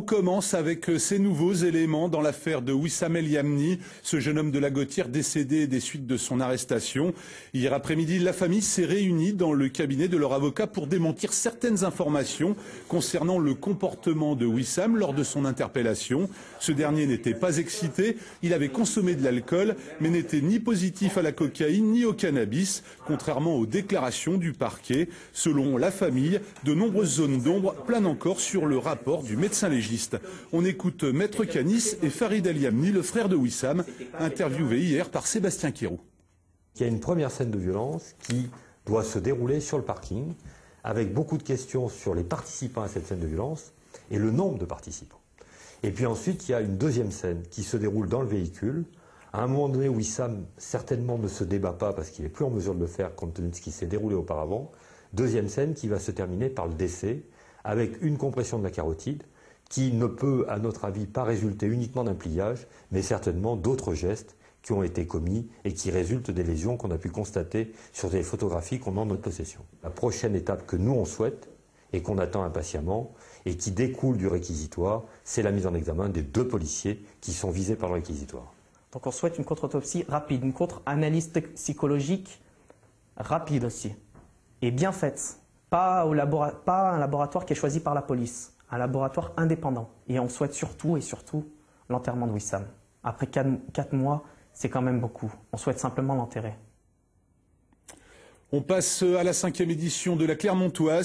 On commence avec ces nouveaux éléments dans l'affaire de Wissam El Yamni, ce jeune homme de la Gautière décédé des suites de son arrestation. Hier après-midi, la famille s'est réunie dans le cabinet de leur avocat pour démentir certaines informations concernant le comportement de Wissam lors de son interpellation. Ce dernier n'était pas excité, il avait consommé de l'alcool, mais n'était ni positif à la cocaïne ni au cannabis, contrairement aux déclarations du parquet. Selon la famille, de nombreuses zones d'ombre planent encore sur le rapport du médecin légiste. On écoute Maître Canis et Farid El Yamni, le frère de Wissam, interviewé hier par Sébastien Kirou. Il y a une première scène de violence qui doit se dérouler sur le parking, avec beaucoup de questions sur les participants à cette scène de violence et le nombre de participants. Et puis ensuite, il y a une deuxième scène qui se déroule dans le véhicule. À un moment donné, Wissam certainement ne se débat pas parce qu'il n'est plus en mesure de le faire compte tenu de ce qui s'est déroulé auparavant. Deuxième scène qui va se terminer par le décès, avec une compression de la carotide, qui ne peut, à notre avis, pas résulter uniquement d'un pliage, mais certainement d'autres gestes qui ont été commis et qui résultent des lésions qu'on a pu constater sur des photographies qu'on a en notre possession. La prochaine étape que nous on souhaite et qu'on attend impatiemment et qui découle du réquisitoire, c'est la mise en examen des 2 policiers qui sont visés par le réquisitoire. Donc on souhaite une contre-autopsie rapide, une contre-analyse psychologique rapide aussi, et bien faite. Pas un laboratoire qui est choisi par la police. Un laboratoire indépendant. Et on souhaite surtout l'enterrement de Wissam. Après 4 mois, c'est quand même beaucoup. On souhaite simplement l'enterrer. On passe à la 5e édition de la Clermontoise.